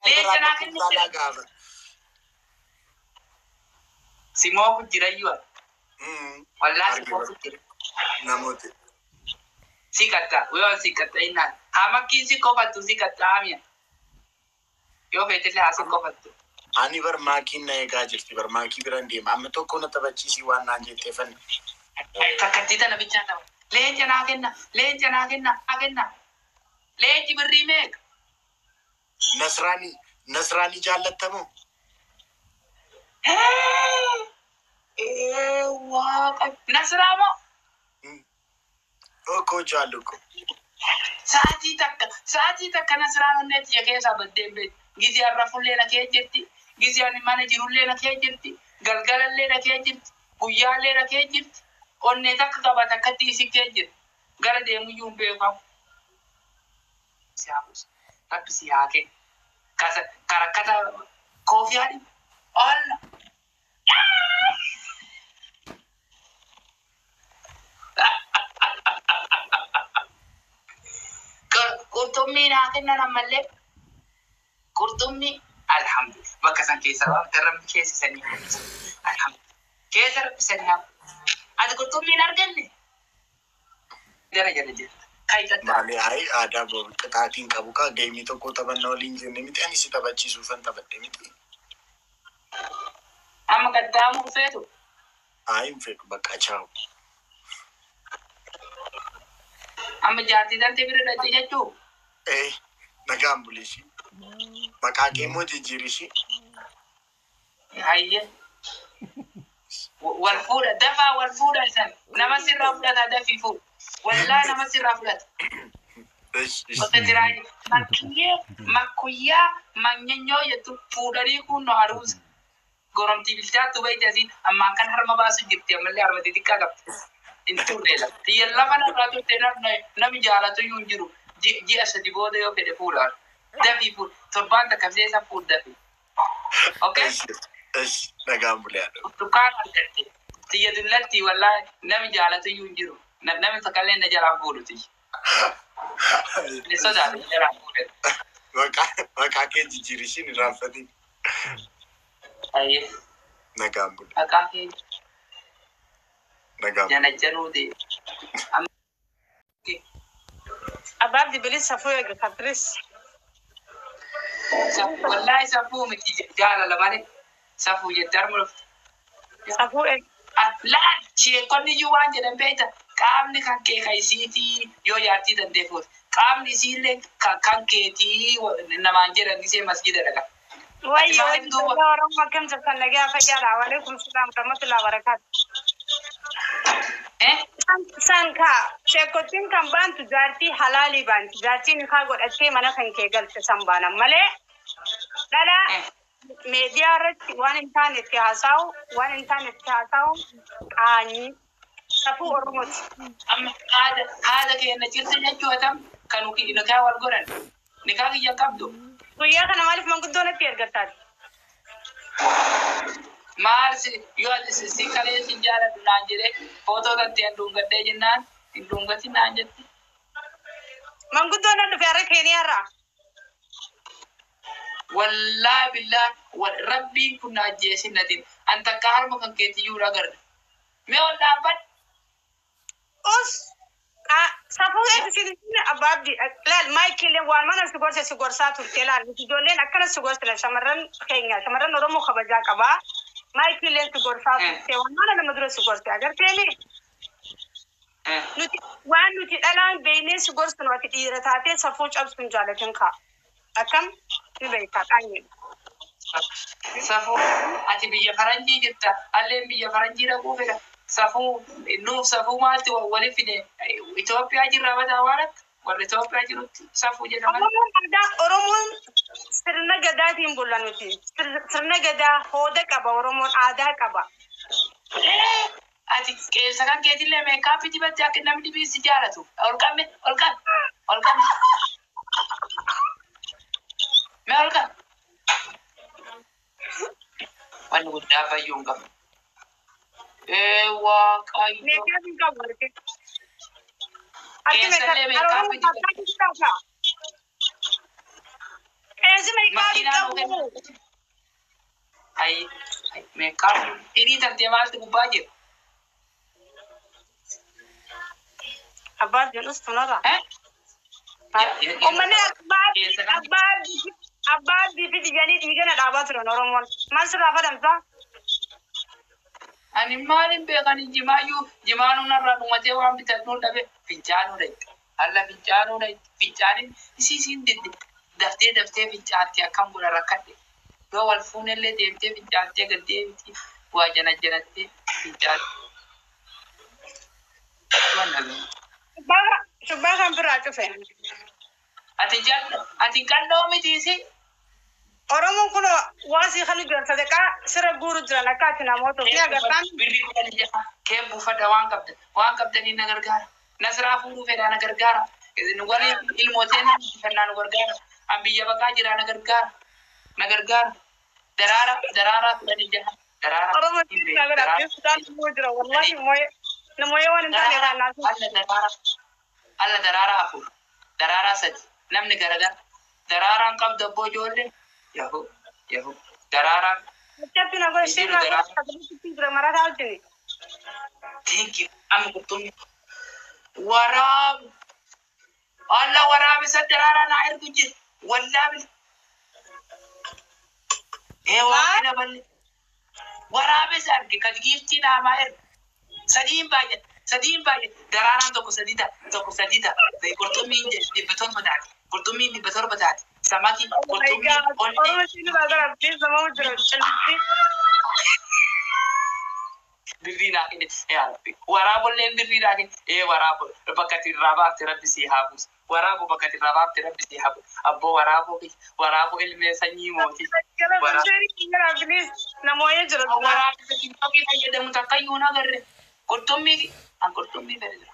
ليش أنا كنت سيمو كجريوا والله سيمو كجري نموت سيكتا ويا سيكتا إنها أما كين سيكوفا سيكتا أميا يو فيتلي هاسيكوفا أني برماكين نيجاجر في برماكي برندي ما متو كنا تبتشي سوى نانجي تفن فكتيتا نبيتشانا ليش أنا كنا ليش أنا كنا ليش بالريميك نصراني جالتمو إيه واقع نصرامو أوكو جالوكو ساعتي تك نصرانو نت يكيسا بدين جيزي الرفول لنا كيجرتي جيزي أني جيرول لنا كيجرتي قلقل لنا كيجرتي قيال لنا كيجرتي أني تك قبا تكتي سكيجر قال ديمو يوم بيقام سيابوس رب سياكي كاركتا كوفي هادي الله kurtumni na kenna namalle kurtumni alhamdulillah bakasan kesa teram kesi sani alhamdulillah kesa sani ad kurtumni narganne jara kai kata mali ai ada bo katatin kabuka game to ko tabanno linje ne miti ani sitabachi sufan tabadde miti amma kadamu fetu ai fetu bakka chao amma jati dan tebire dati jachu nagambulishi makake moje jirishi hayye والفول دفع والفول أحسن نمسي رافلات هذا في فول ولا نمسي رافلات وتجري مكوية منينيو يتو فودري كون نهاروز قرم تبيلتا تبي جازين أما كان هرم باسو جبتي أملي هرم تديكا قبت انتو ريلا تيلا فانا راتو تنار نمي جالاتو ينجرو جي أسدي بوده يو كده فولار دفي فول تربان تكفزيسا فول دفي أوكي نقامبلي هذا تكان أنتي تيجي والله نمي جالاتو ينجرو نمي تكلم نجارا فولتي لسه ده نجارا فولت makake jirishi ni rafati أيه نقامبلي أكاكي نقامبلي جانا جنودي أباب دي بليس سافوي كابريس والله سافو متي جالا لماني سافو يدرمل سافوي لا شيء كوني يوان جنب بيتا كامني كان كي خيسيتي يو يارتي تندفوت كامني سيلك كان كيتي نمانجر نسي مسجد لك وي ورم كم سبحان الله فجر عليكم السلام ورحمة الله وبركاته سانكا شكوتين كم بان تجارتي حلالي بان تجارتي نخاغو أتكي منا كان كيغل تسمبانا ملي لا ميديا رت وان انترنت كهاساو آني سفو أرموت أما هذا كي نجرت نجوتهم كانوا كي نكاح والقرن نكاح يكابدو ويا كنا مالف من قدونا تيرجتاد مارس يواد سيكالي سنجارة نانجرة فوتو كتير دونغتة جنان دونغتي نانجتي من قدونا نفيرك هني أرا والله بالله وربي كنا جيسي ندين أنت كار مكان كتي يورا غرد ما ولا بد أوس سافو سيدنا أبابدي لا مايكل وان ما نسقور ساتو تلا نتجولين أكنا سقور تلا شمرن خينيا شمرن نورمو خبجا كبا مايكل سقور ساتو تلا ما أنا مدرس سقور تلا أجر تاني نتي الآن بيني سقور سنوات كتير تاتي سافوش أبس من جالتين كا أكم تبيكات أني سافو أتي بيجي فرنجي جتا ألين بيجي فرنجي ركوب كده سافو إنه سافو مالتي وولي في إثيوبيا جرا بدا وارد ولا إثيوبيا جرا سافو جرا ما أرومون سرنا جدا تيم بولانوتي سرنا جدا هودا كبا أرومون عادا كبا أتي سكان كذي لما كافي تبى تأكل نمدي بسجارته أولكم ما أولكم وأنا قلت أبا يونغ واقعي نيجي كابورك Eessi meeqaabii Makiinaan qabu? ogeessa. Meeqaa hidhii tantee maaltu gubbaa jiru? Abbaa jedhus tunarra. Uummanni abbaa fi diiganii dhiigana dhaabaa turan Oromoon. Maal sirraa fadamsaa? Ani maalin beekani jimaanuun irraa dhumatee waan bitannuu dhabe fincaanuu dhayti. Alla fincaanuu dhayti. Fincaanin isiin daftee fincaatti akkam godha rakkadhe. Yoo wal fuunellee deemtee fincaattee gad deemti waa janattee fincaatti. Shubbaa kan biraa cufe. Ati qalloo mitiisi? Oromoon kun waan sii kan ijoon sadeqaa sira guuru jiran akka ati namoota ofii agartaan. Birrii kudhan jaha kee buufadha waan qabdanii na gargaara. Nasiraa fuudhuu fedhaa na gargaara. Waliin ilmooteen fannaa nu gargaara. An biyya baqaa jira na gargaara. Daraaraa kudhan jaha. Oromoon siin na gargaara. Sudaan immoo jira wallahi namoota waan hin taane irraa naasuu. Alla daraaraa afur. Daraaraa sadi. Namni garagara. Daraaraan qabda abboo ijoollee. Yahu. Daraaraa. Tapi nak kau share nak kau kita marah hal ni. Thank you. Am kutum. Warab. Allah warab isa daraaraa na air kunci. Wallahi. Waqina balli. Warab isa argi kadgifti na maer. Sadiin baay'ee. Daraaraan tokko sadita. Qurxummii dhibbaton bataati. Qurxummii dhibbaton bataati. Samaki qurxummii Oromoon siin na gargaara. Please nama jira. Birrii naa kenne waraabolleen birrii naa kenne waraabo bakka itti irraa baafte rabbi sii haa buusu. Waraabo bakka itti irraa baafte rabbi sii haa buusu. Abboo waraaboo ilmee sanyii mootii. Namoota jira. Waraabessa tiktokii fayyadamu takka iyyuu na agarre. Qurxummii fedhe jira.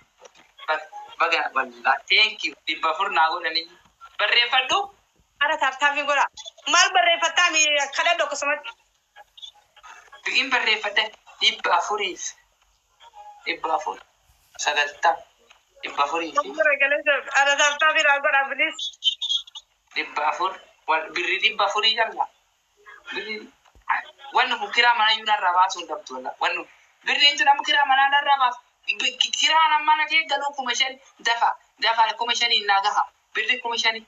Baga bal'aa. Thank you. 400 naa godhanii. Barreeffadhu. Ara taaftaafii godha. Maal barreeffattaa mi kadha dokkosumatti? Biqiin barreeffate 400. 400. 90. 400. Ara taaftaafii raa godha bilis. 400. Birrii 400 jalla. Wanni kun kiraa mana iyyuu narraa baasuun dhabdu walla. Wanni birriin tun amma kiraa mana narraa baasu. Kiraan amma na kee galuu 5,000 dafa 5,000 naa gaha. Birri 5,000.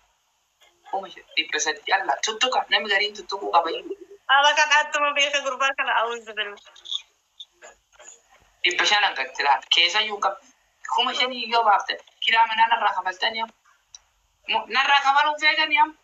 300 jalla. Tuttuqa namni gariin tuttuquu qaba iyyuu. Ala kan attuma beeka gurbaa kana awwisu bilu. 500 akka kiraa keessa iyyuu qaba. 5,000 yoo baafte kiraa mana narraa kafaltanii narraa kafaluu feetanii amma.